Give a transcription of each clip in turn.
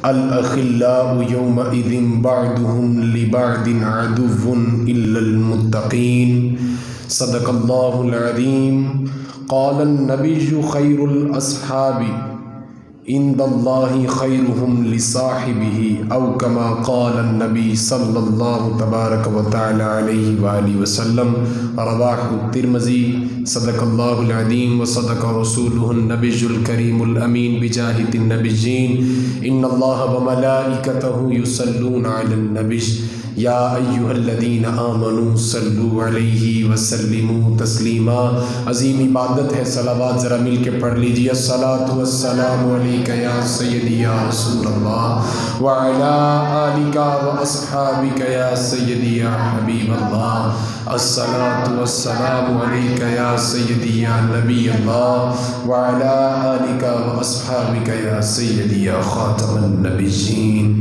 अल अखिल्लाउ यौमइज़िन बअदुहुम लिबअदिन अदुव्वुन इल्लल मुत्तक़ीन। सदक़ल्लाहुल अज़ीम। क़ालन नबिय्यु खैरुल अस्हाबि इंदल्लाहि खैरुहुम लिसाहिबिही औ कमा क़ालन नबी सल्लल्लाहु तबारक व तआला अलैहि व आलिहि वसल्लम। रवाहु तिर्मिज़ी। सदक़ल्लाहुल अज़ीम व सदक़ रसूलुहुन नबियुल करीमुल अमीन बिजाहिदिन नबिय्यीन। इन्नल्लाह व मलाइकतहु युसल्लूना अलन नबी या अय्युहल्लज़ीना आमनू सल्लु अलैहि व सल्लिमू तस्लीमा। अज़ीम इबादत है सलावत, ज़रा मिल के पढ़ लीजिए। अस्सलातु वस्सलामु अलैका या सय्यदी या रसूलल्लाह व अला आलिका व अस्हाबिका या सय्यदी या हबीबल्लाह। अस्सलातु वस्सलामु अलैका या सय्यदी या नबी अल्लाह व अला आलिका व अस्हाबिका या सय्यदी या खातमन नबिय्यीन।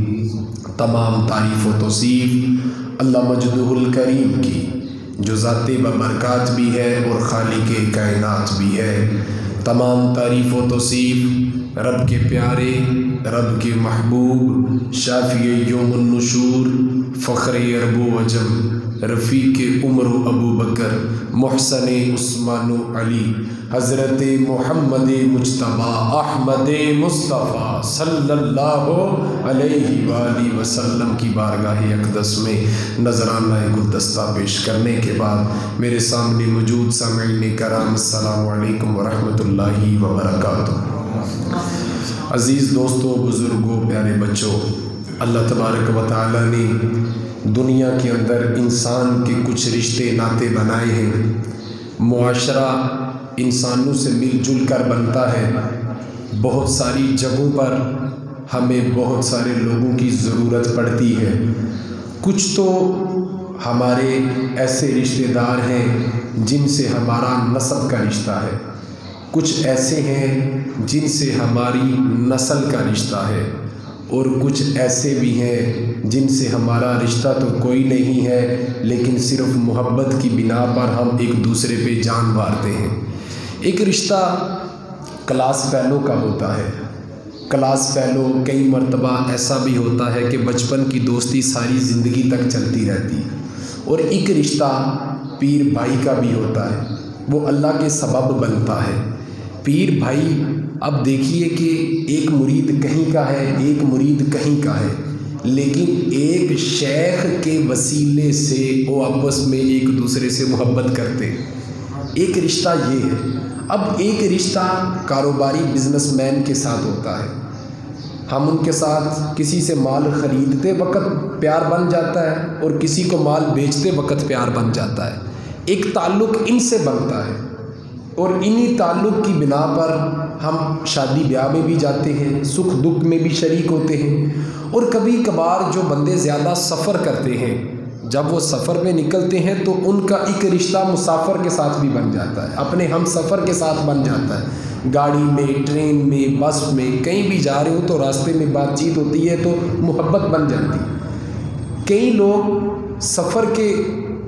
तमाम तारीफ़ व तौसीफ़ अल्लाह मजदूहुल करीम की, जो ज़ाते बबरकात भी है और खालिके कायनात भी है। तमाम तारीफ़ व तौसीफ़ रब के प्यारे, रब के महबूब, शाफ़िए यौमुन नुशूर, फ़ख्रे अरब व अजम, रफ़ीक़े उमर व अबू बकर, मुहसने उस्मान व अली, हज़रत मोहम्मद मुज्तबा अहमद मुस्तफ़ा सल्लल्लाहु अलैहि वालैहि वसल्लम की बारगाह अक़दस में नज़राना गुलदस्ता पेश करने के बाद मेरे सामने मौजूद सामईन कराम अस्सलामु अलैकुम व रहमतुल्लाहि व बरकातुहू। अज़ीज़ दोस्तों, बुज़ुर्गों, प्यारे बच्चों, अल्लाह तबारक व तआला ने दुनिया के अंदर इंसान के कुछ रिश्ते नाते बनाए हैं। मुआशरा इंसानों से मिलजुल कर बनता है। बहुत सारी जगहों पर हमें बहुत सारे लोगों की ज़रूरत पड़ती है। कुछ तो हमारे ऐसे रिश्तेदार हैं जिनसे हमारा नस्ब का रिश्ता है, कुछ ऐसे हैं जिनसे हमारी नस्ल का रिश्ता है, और कुछ ऐसे भी हैं जिनसे हमारा रिश्ता तो कोई नहीं है, लेकिन सिर्फ़ मोहब्बत की बिना पर हम एक दूसरे पे जान वारते हैं। एक रिश्ता क्लास फ़ेलो का होता है। क्लास फ़ेलो कई मर्तबा ऐसा भी होता है कि बचपन की दोस्ती सारी ज़िंदगी तक चलती रहती है। और एक रिश्ता पीर भाई का भी होता है, वो अल्लाह के सबब बनता है। पीर भाई, अब देखिए कि एक मुरीद कहीं का है, एक मुरीद कहीं का है, लेकिन एक शेख के वसीले से वो आपस में एक दूसरे से मोहब्बत करते हैं। एक रिश्ता ये है। अब एक रिश्ता कारोबारी बिजनेसमैन के साथ होता है। हम उनके साथ किसी से माल ख़रीदते वक्त प्यार बन जाता है और किसी को माल बेचते वक्त प्यार बन जाता है। एक ताल्लुक़ इनसे बनता है और इन्हीं ताल्लुक़ की बिना पर हम शादी ब्याह में भी जाते हैं, सुख दुख में भी शरीक होते हैं। और कभी कभार जो बंदे ज़्यादा सफ़र करते हैं, जब वो सफ़र में निकलते हैं तो उनका एक रिश्ता मुसाफिर के साथ भी बन जाता है, अपने हम सफ़र के साथ बन जाता है। गाड़ी में, ट्रेन में, बस में, कहीं भी जा रहे हो तो रास्ते में बातचीत होती है तो मोहब्बत बन जाती है। कई लोग सफ़र के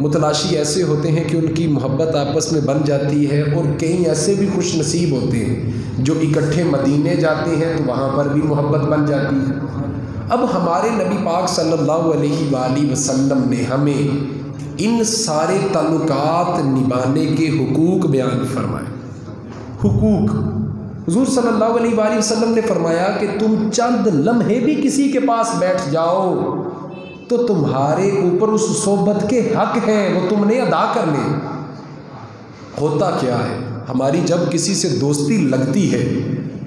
मुतलाशी ऐसे होते हैं कि उनकी मोहब्बत आपस में बन जाती है, और कई ऐसे भी खुश नसीब होते हैं जो इकट्ठे मदीने जाते हैं तो वहाँ पर भी मोहब्बत बन जाती है। अब हमारे नबी पाक सल्लल्लाहु अलैहि वसल्लम ने हमें इन सारे ताल्लुकात निभाने के हुकूक बयान फरमाए। हुकूक हुज़ूर सल्लल्लाहु अलैहि वसल्लम ने फरमाया कि तुम चंद लम्हे भी किसी के पास बैठ जाओ तो तुम्हारे ऊपर उस सोबत के हक हैं, वो तुमने अदा करने। होता क्या है, हमारी जब किसी से दोस्ती लगती है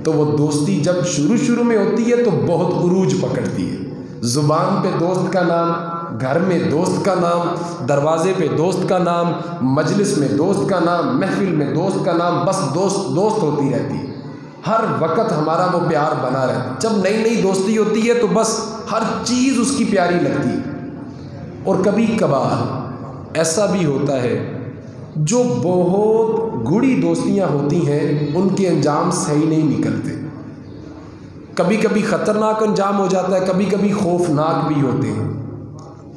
तो वो दोस्ती जब शुरू में होती है तो बहुत उरूज पकड़ती है। ज़ुबान पे दोस्त का नाम, घर में दोस्त का नाम, दरवाजे पे दोस्त का नाम, मजलिस में दोस्त का नाम, महफिल में दोस्त का नाम, बस दोस्त दोस्त होती रहती है। हर वक्त हमारा वो प्यार बना रहता है। जब नई नई दोस्ती होती है तो बस हर चीज़ उसकी प्यारी लगती है। और कभी कभार ऐसा भी होता है जो बहुत गूढ़ी दोस्तियां होती हैं, उनके अंजाम सही नहीं निकलते। कभी कभी ख़तरनाक अंजाम हो जाता है, कभी कभी खौफनाक भी होते हैं।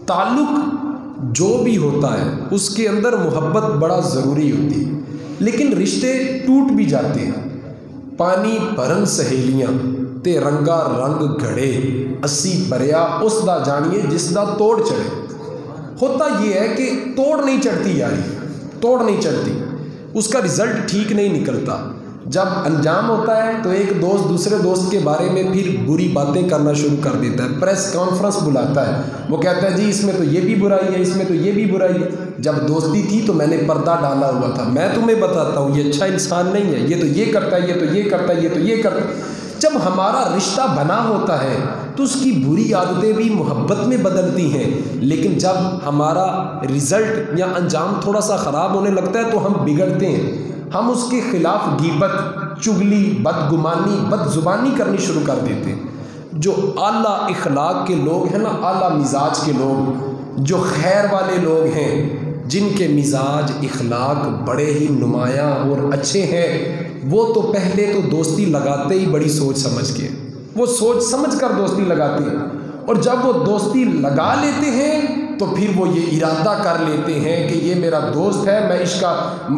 ताल्लुक़ जो भी होता है उसके अंदर मोहब्बत बड़ा ज़रूरी होती है, लेकिन रिश्ते टूट भी जाते हैं। पानी भरन सहेलियाँ ते रंगा रंग घड़े असी भरिया उसदा जानिए जिसदा तोड़ चढ़े। होता ये है कि तोड़ नहीं चढ़ती यारी, तोड़ नहीं चढ़ती, उसका रिज़ल्ट ठीक नहीं निकलता। जब अंजाम होता है तो एक दोस्त दूसरे दोस्त के बारे में फिर बुरी बातें करना शुरू कर देता है, प्रेस कॉन्फ्रेंस बुलाता है, वो कहता है जी इसमें तो ये भी बुराई है, इसमें तो ये भी बुराई है। जब दोस्ती थी तो मैंने पर्दा डाला हुआ था, मैं तुम्हें बताता हूँ ये अच्छा इंसान नहीं है, ये तो ये करता है, ये तो ये करता है, ये तो ये करता है। जब हमारा रिश्ता बना होता है तो उसकी बुरी आदतें भी मोहब्बत में बदलती हैं, लेकिन जब हमारा रिज़ल्ट या अंजाम थोड़ा सा ख़राब होने लगता है तो हम बिगड़ते हैं, हम उसके ख़िलाफ़ गीबत, चुगली, बदगुमानी, बदजुबानी करनी शुरू कर देते हैं। जो आला इखलाक के लोग हैं ना, आला मिजाज के लोग, जो खैर वाले लोग हैं, जिनके मिजाज इखलाक बड़े ही नुमायाँ और अच्छे हैं, वो तो पहले तो दोस्ती लगाते ही बड़ी सोच समझ के, वो सोच समझ कर दोस्ती लगाते हैं, और जब वो दोस्ती लगा लेते हैं तो फिर वो ये इरादा कर लेते हैं कि ये मेरा दोस्त है, मैं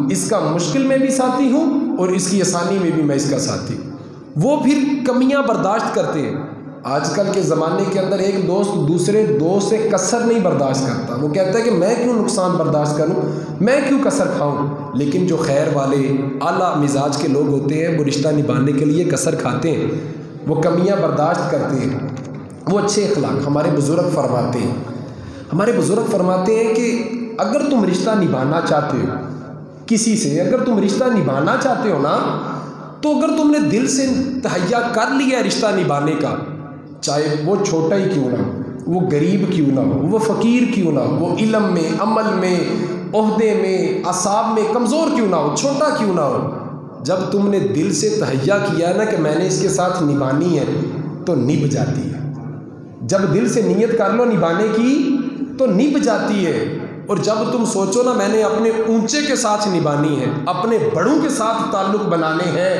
इसका मुश्किल में भी साथी हूँ और इसकी आसानी में भी मैं इसका साथी हूँ। वो फिर कमियां बर्दाश्त करते हैं। आजकल के ज़माने के अंदर एक दोस्त दूसरे दोस्त से कसर नहीं बर्दाश्त करता, वो कहता है कि मैं क्यों नुकसान बर्दाश्त करूँ, मैं क्यों कसर खाऊँ। लेकिन जो खैर वाले आला मिजाज के लोग होते हैं वो रिश्ता निभाने के लिए कसर खाते हैं, वो कमियाँ बर्दाश्त करते हैं, वो अच्छे अखलाक। हमारे बुज़ुर्ग फरमाते हैं कि अगर तुम रिश्ता निभाना चाहते हो किसी से, अगर तुम रिश्ता निभाना चाहते हो ना, तो अगर तुमने दिल से तहैया कर लिया रिश्ता निभाने का, चाहे वो छोटा ही क्यों ना हो, वो गरीब क्यों ना हो, वो फ़कीर क्यों ना हो, वो इल्म में, अमल में, ओहदे में, असाब में कमज़ोर क्यों ना हो, छोटा क्यों ना हो, जब तुमने दिल से तहैया किया है ना कि मैंने इसके साथ निभानी है, तो निभ जाती है। जब दिल से नीयत कर लो निभाने की तो निभ जाती है। और जब तुम सोचो ना मैंने अपने ऊंचे के साथ निभानी है, अपने बड़ों के साथ ताल्लुक़ बनाने हैं,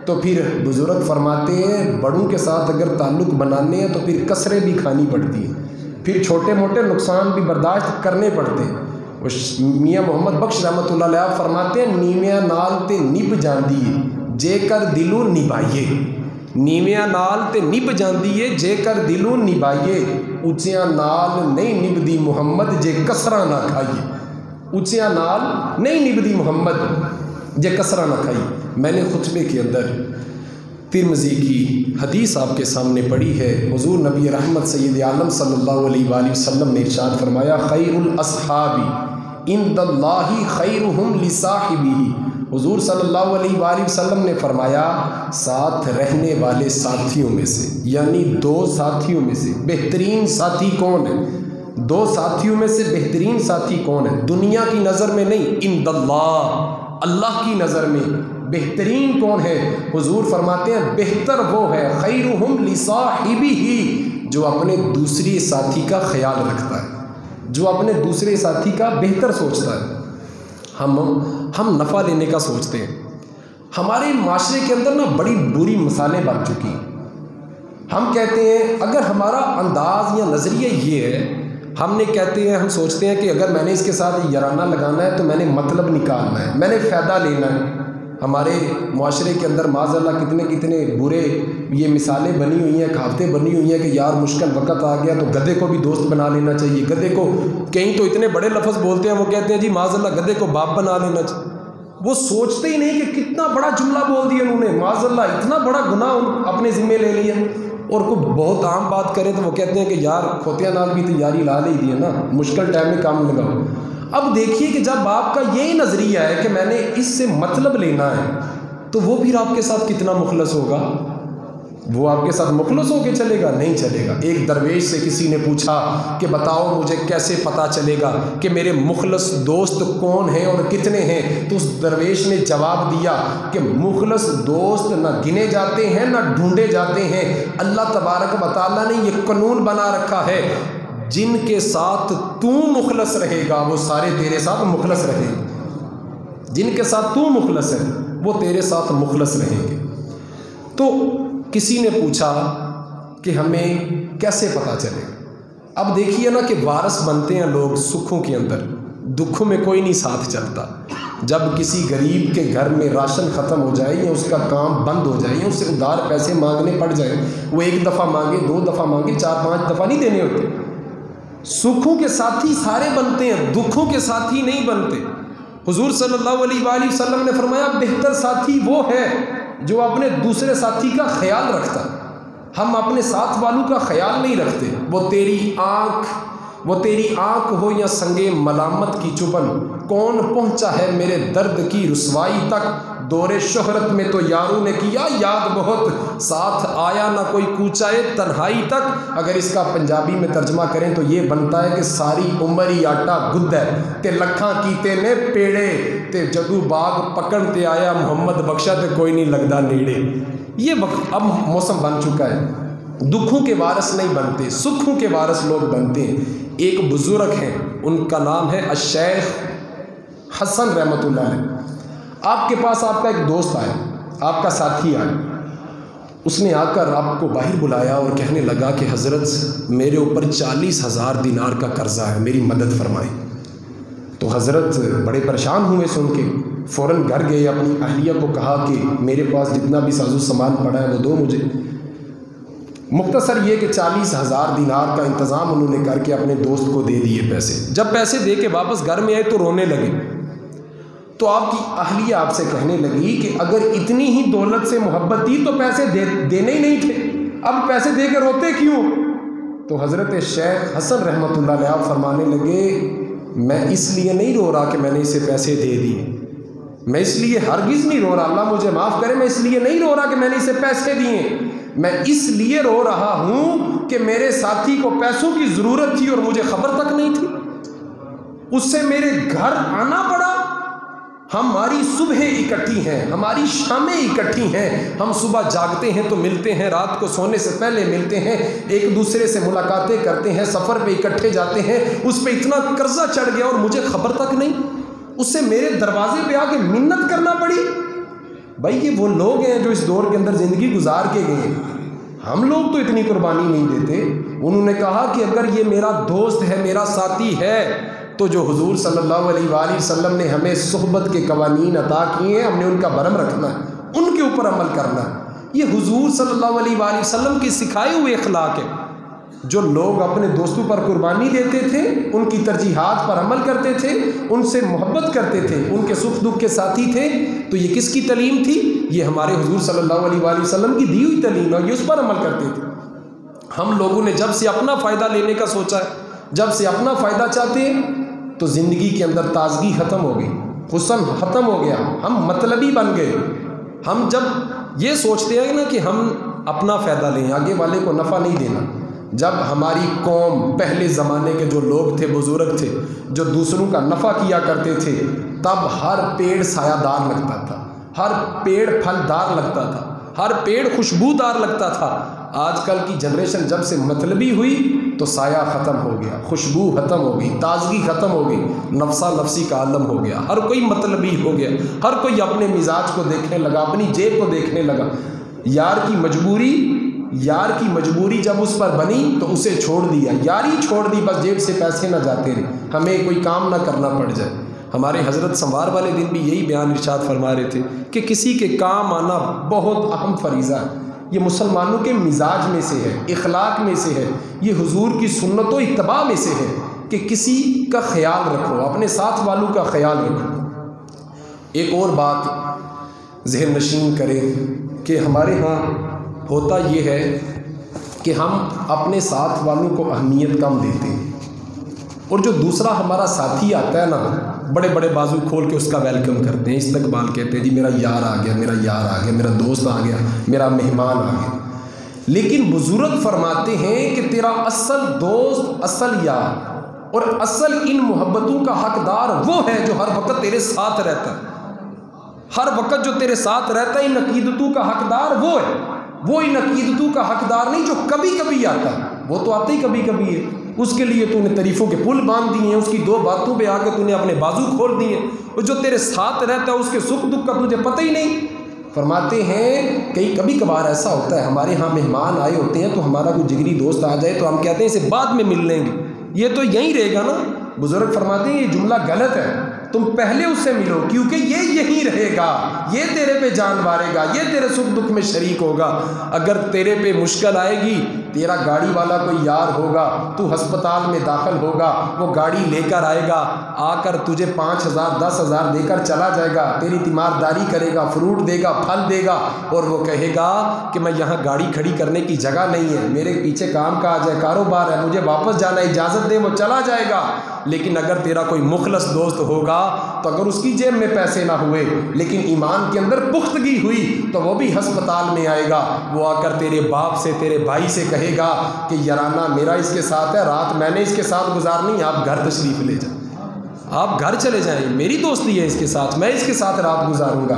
तो फिर बुज़ुर्ग फरमाते हैं बड़ों के साथ अगर ताल्लुक़ बनाने हैं तो फिर कसरें भी खानी पड़ती हैं, फिर छोटे मोटे नुकसान भी बर्दाश्त करने पड़ते हैं। उस मियाँ मोहम्मद बख्श रहमतुल्लाह अलैह फरमाते हैं नीवियाँ नाल ते निभ जाती है जेकर दिलों निभाइए, नीवियाँ नाल ते निभ जाती है जेकर दिलों निभाइए, उचियाँ नाल नहीं निभदी मुहम्मद जे कसरा ना खाइए, उचियाँ नाल नहीं निभदी मुहम्मद जे कसरा ना खाइए। मैंने खुतबे के अंदर तिरमिज़ी की हदीस आपके सामने पढ़ी है। हुज़ूर नबी रहमत सय्यद आलम सल्लल्लाहु अलैहि वसल्लम ने इरशाद फरमाया खैरुल अस्हाबी इंदल्लाहि खैरुहुम लिसाहिबिही। हुज़ूर सल्लल्लाहु अलैहि वसल्लम ने फरमाया साथ रहने वाले साथियों में से, यानी दो साथियों में से बेहतरीन साथी कौन है, दो साथियों में से बेहतरीन साथी कौन है, दुनिया की नज़र में नहीं, इंदल्लाह अल्लाह की नज़र में बेहतरीन कौन है। हुज़ूर फरमाते हैं बेहतर वो है खैरुहुम लिसाहिबिही, जो अपने दूसरे साथी का ख्याल रखता है, जो अपने दूसरे साथी का बेहतर सोचता है। हम नफ़ा लेने का सोचते हैं। हमारे माशरे के अंदर ना बड़ी बुरी मिसालें बन चुकी हैं। हम कहते हैं अगर हमारा अंदाज़ या नज़रिया ये है, हमने कहते हैं, हम सोचते हैं कि अगर मैंने इसके साथ याराना लगाना है तो मैंने मतलब निकालना है, मैंने फ़ायदा लेना है। हमारे माशरे के अंदर माज़अल्लाह कितने कितने बुरे ये मिसालें बनी हुई हैं, कहावतें बनी हुई हैं कि यार मुश्किल वक़्त आ गया तो गधे को भी दोस्त बना लेना चाहिए। गधे को कहीं तो इतने बड़े लफ्ज़ बोलते हैं, वो कहते हैं जी माज़अल्लाह गधे को बाप बना लेना चाहिए। वो सोचते ही नहीं कि कितना बड़ा जुमला बोल दिया उन्होंने, माज़अल्लाह इतना बड़ा गुनाह अपने ज़िम्मे ले लिया। और कोई बहुत आम बात करें तो वो कहते हैं कि यार खोतिया नाल की तैयारी ला ली दी है ना, मुश्किल टाइम में काम लगाओ। अब देखिए कि जब आपका यही नज़रिया है कि मैंने इससे मतलब लेना है, तो वो फिर आपके साथ कितना मुखलस होगा, वो आपके साथ मुखलस होके चलेगा? नहीं चलेगा। एक दरवेश से किसी ने पूछा कि बताओ मुझे कैसे पता चलेगा कि मेरे मुखलस दोस्त कौन हैं और कितने हैं, तो उस दरवेश ने जवाब दिया कि मुखलस दोस्त ना गिने जाते हैं ना ढूंढे जाते हैं। अल्लाह तबारक व तआला ने ये कानून बना रखा है, जिनके साथ तू मुखलस रहेगा वो सारे तेरे साथ मुखलस रहेंगे, जिनके साथ तू मुखलस है वो तेरे साथ मुखलस रहेंगे। तो किसी ने पूछा कि हमें कैसे पता चलेगा। अब देखिए ना कि वारस बनते हैं लोग सुखों के अंदर, दुखों में कोई नहीं साथ चलता। जब किसी गरीब के घर में राशन ख़त्म हो जाए या उसका काम बंद हो जाए या उससे उधार पैसे मांगने पड़ जाए, वो एक दफ़ा मांगे, 2 दफ़ा मांगे, 4-5 दफ़ा नहीं देने होते। सुखों के साथी सारे बनते हैं, दुखों के साथी नहीं बनते। हुजूर सल्लल्लाहु अलैहि वसल्लम ने फरमाया बेहतर साथी वो है जो अपने दूसरे साथी का ख्याल रखता। हम अपने साथ वालों का ख्याल नहीं रखते। वो तेरी आँख हो या संगे मलामत की चुभन, कौन पहुँचा है मेरे दर्द की रुसवाई तक। दौरे शोहरत में तो यारों ने किया याद बहुत, साथ आया ना कोई कूचाए तन्हाई तक। अगर इसका पंजाबी में तर्जमा करें तो ये बनता है कि सारी उम्र ही आटा गुद्द है ते लखा कीते ने पेड़े, ते जदू बाग पकड़ ते आया मोहम्मद बख्शा ते कोई नहीं लगदा नेड़े। ये अब मौसम बन चुका है। दुखों के वारिस नहीं बनते, सुखों के वारिस लोग बनते हैं। एक बुजुर्ग हैं, उनका नाम है अशैख हसन रहमतुल्लाह अलैह। आपके पास आपका एक दोस्त आया, आपका साथी आया, उसने आकर आपको बाहर बुलाया और कहने लगा कि हज़रत मेरे ऊपर 40,000 दिनार का कर्ज़ा है, मेरी मदद फरमाएं। तो हज़रत बड़े परेशान हुए सुन के, फ़ौरन घर गए, अपनी अहलिया को कहा कि मेरे पास जितना भी साजो सामान पड़ा है वो दो मुझे। मुख्तसर ये कि 40,000 दिनार का इंतज़ाम उन्होंने करके अपने दोस्त को दे दिए पैसे। जब पैसे दे के वापस घर में आए तो रोने लगे। तो आपकी अहलिया आपसे कहने लगी कि अगर इतनी ही दौलत से मोहब्बत थी तो पैसे देने ही नहीं थे, अब पैसे दे के रोते क्यों? तो हज़रत शेख हसन रहमतुल्लाह अलैह आप फरमाने लगे, मैं इसलिए नहीं रो रहा कि मैंने इसे पैसे दे दिए, मैं इसलिए हरगिज़ नहीं रो रहा, अल्लाह मुझे माफ़ करे, मैं इसलिए नहीं रो रहा कि मैंने इसे पैसे दिए, मैं इसलिए रो रहा हूँ कि मेरे साथी को पैसों की ज़रूरत थी और मुझे खबर तक नहीं थी, उससे मेरे घर आना पड़ा। हमारी सुबह इकट्ठी हैं, हमारी शामें इकट्ठी हैं, हम सुबह जागते हैं तो मिलते हैं, रात को सोने से पहले मिलते हैं, एक दूसरे से मुलाकातें करते हैं, सफ़र पे इकट्ठे जाते हैं। उस पर इतना कर्जा चढ़ गया और मुझे खबर तक नहीं, उससे मेरे दरवाजे पे आके मिन्नत करना पड़ी। भाई ये वो लोग हैं जो इस दौर के अंदर ज़िंदगी गुजार के गए, हम लोग तो इतनी कुर्बानी नहीं देते। उन्होंने कहा कि अगर ये मेरा दोस्त है, मेरा साथी है, तो जो हुजूर सल्लल्लाहु अलैहि वसल्लम ने हमें सोहबत के कवानीन अता किए हैं, हमने उनका भरम रखना है, उनके ऊपर अमल करना है। ये हुजूर सल्लल्लाहु अलैहि वसल्लम के सिखाए हुए अखलाक है। जो लोग अपने दोस्तों पर कुर्बानी देते थे, उनकी तरजीहात पर अमल करते थे, उनसे मोहब्बत करते थे, उनके सुख दुख के साथी थे, तो ये किसकी तलीम थी? ये हमारे हुजूर सल्लल्लाहु अलैहि वसल्लम की दी हुई तलीम है, ये उस पर अमल करते थे। हम लोगों ने जब से अपना फ़ायदा लेने का सोचा है, जब से अपना फ़ायदा चाहते हैं, तो ज़िंदगी के अंदर ताजगी ख़त्म हो गई, हुस्न ख़त्म हो गया, हम मतलबी बन गए। हम जब ये सोचते हैं ना कि हम अपना फ़ायदा लें, आगे वाले को नफ़ा नहीं देना। जब हमारी कौम, पहले ज़माने के जो लोग थे, बुज़ुर्ग थे, जो दूसरों का नफ़ा किया करते थे, तब हर पेड़ सायादार लगता था, हर पेड़ फलदार लगता था, हर पेड़ खुशबूदार लगता था। आजकल की जनरेशन जब से मतलबी हुई तो साया ख़त्म हो गया, खुशबू ख़त्म हो गई, ताजगी ख़त्म हो गई, नफसा नफसी का आलम हो गया, हर कोई मतलबी हो गया, हर कोई अपने मिजाज को देखने लगा, अपनी जेब को देखने लगा। यार की मजबूरी जब उस पर बनी तो उसे छोड़ दिया, यारी छोड़ दी, बस जेब से पैसे ना जाते रहे, हमें कोई काम ना करना पड़ जाए। हमारे हज़रत संवार वाले दिन भी यही बयान इरशाद फरमा रहे थे कि किसी के काम आना बहुत अहम फरीज़ा है। ये मुसलमानों के मिजाज में से है, इखलाक में से है, ये हुजूर की सुन्नत व इत्तबा में से है कि किसी का ख्याल रखो, अपने साथ वालों का ख्याल रखो। एक और बात ज़हन नशीन करें कि हमारे यहाँ होता ये है कि हम अपने साथ वालों को अहमियत कम देते हैं, और जो दूसरा हमारा साथी आता है ना, बड़े बड़े बाजू खोल के उसका वेलकम करते हैं, इस्तकबाल कहते हैं, जी मेरा यार आ गया, मेरा यार आ गया, मेरा दोस्त आ गया, मेरा मेहमान आ गया। लेकिन बुजुर्ग फरमाते हैं कि तेरा असल दोस्त, असल यार और असल इन मोहब्बतों का हकदार वो है जो हर वक्त तेरे साथ रहता है, हर वक्त जो तेरे साथ रहता है। इन अकीदतों का हकदार वो है, वो इन अकीदतों का हकदार नहीं जो कभी कभी आता है, वो तो आते ही कभी कभी है। उसके लिए तूने तारीफ़ों के पुल बांध दिए हैं, उसकी दो बातों पे आके तूने अपने बाजू खोल दिए, और जो तेरे साथ रहता है उसके सुख दुख का तुझे पता ही नहीं। फरमाते हैं कई कभी कभार ऐसा होता है, हमारे यहाँ मेहमान आए होते हैं तो हमारा कोई जिगरी दोस्त आ जाए तो हम कहते हैं इसे बाद में मिल लेंगे, ये तो यहीं रहेगा ना। बुजुर्ग फरमाते हैं ये जुमला गलत है, तुम पहले उससे मिलो, क्योंकि ये यहीं रहेगा, ये तेरे पे जान वारेगा, ये तेरे सुख दुख में शरीक होगा। अगर तेरे पे मुश्किल आएगी, तेरा गाड़ी वाला कोई यार होगा, तू अस्पताल में दाखिल होगा, वो गाड़ी लेकर आएगा, आकर तुझे 5,000 10,000 देकर चला जाएगा, तेरी तीमारदारी करेगा, फ्रूट देगा, फल देगा, और वो कहेगा कि मैं यहाँ गाड़ी खड़ी करने की जगह नहीं है, मेरे पीछे काम काज है, कारोबार है, मुझे वापस जाना, इजाज़त दे, वो चला जाएगा। लेकिन अगर तेरा कोई मुखलस दोस्त होगा, तो अगर उसकी जेब में पैसे ना हुए लेकिन ईमान के अंदर पुख्तगी हुई, तो वो भी अस्पताल में आएगा, वो आकर तेरे बाप से, तेरे भाई से कहेगा कि याराना मेरा इसके साथ है, रात मैंने इसके साथ गुजारनी, आप घर तशरीफ़ ले जाए, आप घर चले जाएं, मेरी दोस्ती है इसके साथ, मैं इसके साथ रात गुजारूंगा।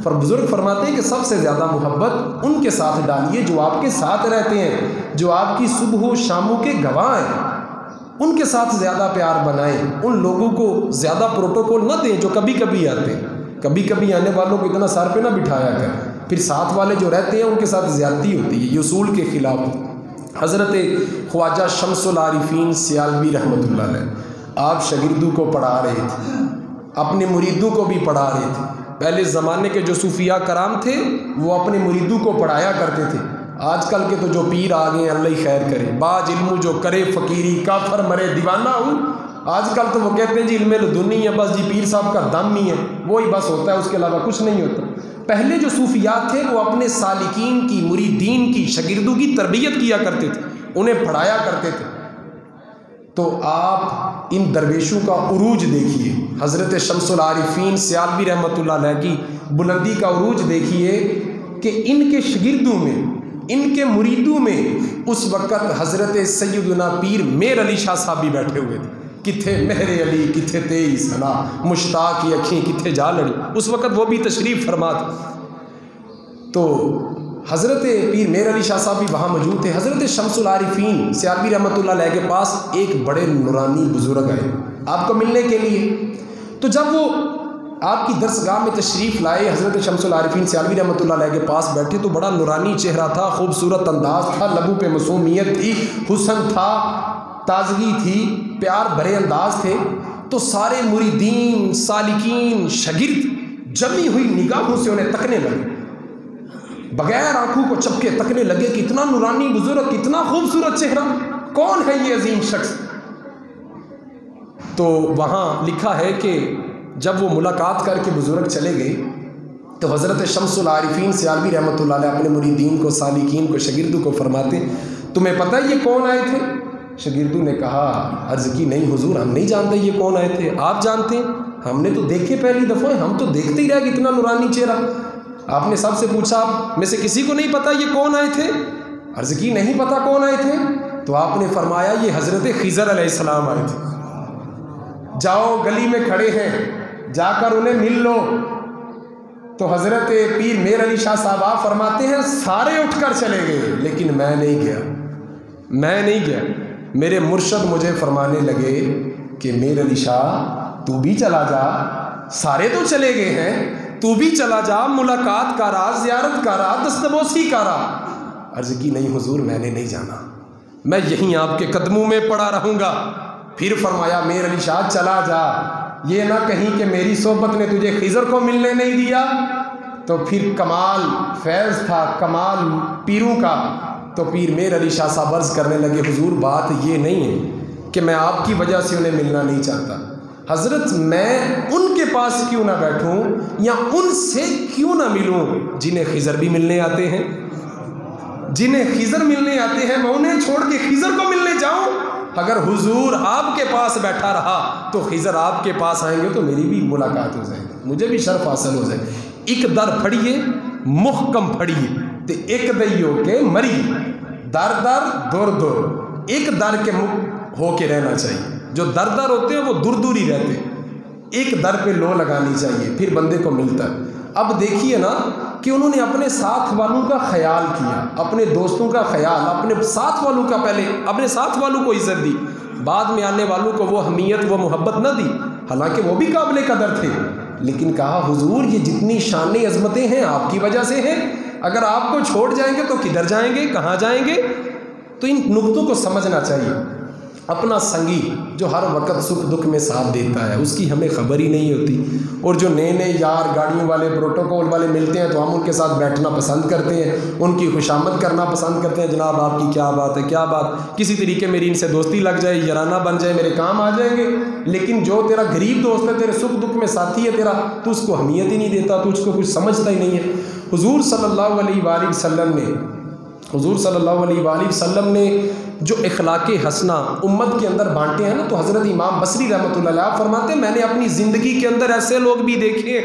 पर बुजुर्ग फरमाते हैं कि सबसे ज़्यादा मोहब्बत उनके साथ डालिए जो आपके साथ रहते हैं, जो आपकी सुबह शामों के गवाह हैं, उनके साथ ज़्यादा प्यार बनाएं। उन लोगों को ज़्यादा प्रोटोकॉल न दें जो कभी कभी आते हैं। कभी कभी आने वालों को इतना सर पे ना बिठाया कर, फिर साथ वाले जो रहते हैं उनके साथ ज़्यादती होती है, ये उसूल के ख़िलाफ़। हज़रत ख्वाजा शम्सुल आरिफीन सियालवी रहमतुल्लाह अलैह आप शागिर्दों को पढ़ा रहे थे, अपने मुरीदों को भी पढ़ा रहे थे। पहले ज़माने के जो सूफिया कराम थे वो अपने मुरीदों को पढ़ाया करते थे। आजकल के तो जो पीर आ गए, अल्लाह ही खैर करे, बाज इल्मु जो करे फ़कीरी, काफर मरे दीवाना हूँ। आजकल तो वो कहते हैं जी इल्मे लदुनी है, बस जी पीर साहब का दम ही है, वो ही बस होता है, उसके अलावा कुछ नहीं होता। पहले जो सूफियात थे वो अपने सालिकीन की, मुरीदीन की, शागिर्दों की तरबियत किया करते थे, उन्हें पढ़ाया करते थे। तो आप इन दरवेशों का उरूज देखिए, हज़रत शम्सुल आरिफीन सियालवी रहमतुल्लाह अलैह की बुलंदी का उरूज देखिए कि इनके शागिर्दों में, इनके मुरीदों में उस वक़्त हज़रत सैयदना पीर मेर अली शाह साहब भी बैठे हुए थे। किथे मेहरे अली, किथे तेई सना, मुश्ताक की अखीं किथे जा लड़ी, उस वक़्त वो भी तशरीफ़ फरमा थे। तो हज़रत पीर मेर अली शाह साहब भी वहाँ मौजूद थे। हज़रत शम्सुल आरिफीन सियालवी रहमतुल्लाह अलैह के पास एक बड़े नूरानी बुज़ुर्ग आए आपको मिलने के लिए। तो जब वो आपकी दरसगाह में तशरीफ़ लाए, हज़रत शम्सुल आरिफीन सियालवी रहमतुल्लाह अलैह के पास बैठे, तो बड़ा नूरानी चेहरा था, खूबसूरत अंदाज़ था, लबों पे मासूमियत थी, हुस्न था, ताजगी थी, प्यार भरे अंदाज थे। तो सारे मुरीदीन, सालिकीन, शागिर्द जमी हुई निगाहों से उन्हें तकने लगे, बगैर आंखों को चपके तकने लगे, कितना नूरानी बुजुर्ग, कितना खूबसूरत चेहरा, कौन है ये अजीम शख्स। तो वहाँ लिखा है कि जब वो मुलाकात करके बुजुर्ग चले गए, तो हज़रत शम्सुल आरिफीन सियालवी रहमतुल्लाह अलैह अपने मुरीदीन को, सालिकीन को, शागिर्दों को फरमाते, तुम्हें पता है ये कौन आए थे? शागिर्दों ने कहा, अर्ज़ की नहीं हुजूर, हम नहीं जानते ये कौन आए थे। आप जानते हैं? हमने तो देखे पहली दफ़ा, हम तो देखते ही रह गए, इतना नूरानी चेहरा। आपने सबसे पूछा, आप में से किसी को नहीं पता ये कौन आए थे? अर्ज़ की नहीं पता कौन आए थे। तो आपने फरमाया ये हज़रत खिज़र अलैहिस्सलाम आए थे, जाओ गली में खड़े हैं, जाकर उन्हें मिल लो। तो हज़रत पीर मेर अली शाह साहब फरमाते हैं सारे उठकर चले गए, लेकिन मैं नहीं गया, मैं नहीं गया। मेरे मुर्शद मुझे फरमाने लगे कि मेर अली शाह तू भी चला जा, सारे तो चले गए हैं, तू भी चला जा, मुलाकात करा, ज़ियारत करा, दस्तबोसी करा। अर्ज़ की नहीं हुजूर, मैंने नहीं जाना, मैं यहीं आपके कदमों में पड़ा रहूँगा। फिर फरमाया मेर अली शाह चला जा, ये ना कहीं कि मेरी सोहबत ने तुझे खिज़र को मिलने नहीं दिया। तो फिर कमाल फैज़ था, कमाल पीरों का। तो पीर मेर अली शाह साहब अर्ज़ करने लगे, हुजूर बात ये नहीं है कि मैं आपकी वजह से उन्हें मिलना नहीं चाहता। हज़रत मैं उनके पास क्यों ना बैठूं या उनसे क्यों ना मिलूं जिन्हें खिज़र भी मिलने आते हैं, जिन्हें खिज़र मिलने आते हैं, मैं उन्हें छोड़ के खिज़र को मिलने जाऊं। अगर हुजूर आपके पास बैठा रहा तो खिज़र आपके पास आएंगे तो मेरी भी मुलाकात हो जाएगी, मुझे भी शर्फ हासिल हो जाएगी। एक दर फड़िए मुहकम फड़िए तो एक दइयो के मरी, दर दर दुर दुर, एक दर के मुख हो के रहना चाहिए। जो दर दर होते हैं वो दूर दूर ही रहते हैं, एक दर पे लो लगानी चाहिए, फिर बंदे को मिलता है। अब देखिए ना कि उन्होंने अपने साथ वालों का ख्याल किया, अपने दोस्तों का ख्याल, अपने साथ वालों का, पहले अपने साथ वालों को इज्जत दी, बाद में आने वालों को वो अहमियत, वो मोहब्बत न दी, हालांकि वो भी काबिल कदर थे। लेकिन कहा हुजूर ये जितनी शान अज़मतें हैं आपकी वजह से हैं, अगर आपको छोड़ जाएंगे तो किधर जाएंगे, कहाँ जाएंगे। तो इन नुक्तों को समझना चाहिए। अपना संगी जो हर वक्त सुख दुख में साथ देता है, उसकी हमें खबर ही नहीं होती। और जो नए नए यार गाड़ियों वाले प्रोटोकॉल वाले मिलते हैं तो हम उनके साथ बैठना पसंद करते हैं, उनकी खुशामद करना पसंद करते हैं। जनाब आपकी क्या बात है, क्या बात, किसी तरीके मेरी इनसे दोस्ती लग जाए, याराना बन जाए, मेरे काम आ जाएंगे। लेकिन जो तेरा गरीब दोस्त है, तेरे सुख दुख में साथी है तेरा, तो उसको अहमियत ही नहीं देता, तो उसको कुछ समझता ही नहीं है। हुजूर सल्लल्लाहु अलैहि वसल्लम ने जो इखलाक़े हसना उम्मत के अंदर बांटे हैं ना, तो हज़रत इमाम बसरी रहमतुल्लाह अलैह फरमाते हैं, मैंने अपनी ज़िंदगी के अंदर ऐसे लोग भी देखे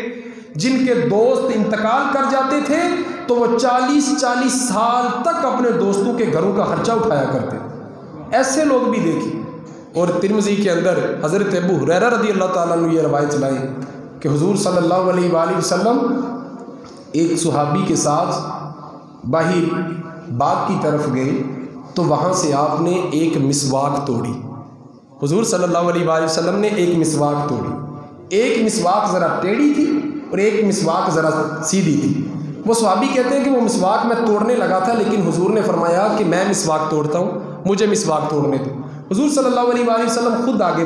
जिनके दोस्त इंतकाल कर जाते थे तो वो 40-40 साल तक अपने दोस्तों के घरों का खर्चा उठाया करते, ऐसे लोग भी देखे। और तिरमिज़ी के अंदर हज़रत अबू हुरैरा रज़ी अल्लाह ताला अन्हु ये रवायत लाई कि हुजूर सल्लल्लाहु अलैहि वसल्लम एक सुहाबी के साथ बाहर बाग की तरफ गए तो वहाँ से आपने एक मिसवाक तोड़ी। हुजूर सल्लल्लाहु अलैहि वसल्लम ने एक मिसवाक तोड़ी, एक मिसवाक ज़रा टेढ़ी थी और एक मिसवाक ज़रा सीधी थी। वो सहाबी कहते हैं कि वो मिसवाक मैं तोड़ने लगा था, लेकिन हुजूर ने फरमाया कि मैं मिसवाक तोड़ता हूँ, मुझे मिसवाक तोड़ने दो। हुजूर सल्लल्लाहु अलैहि वसल्लम खुद आगे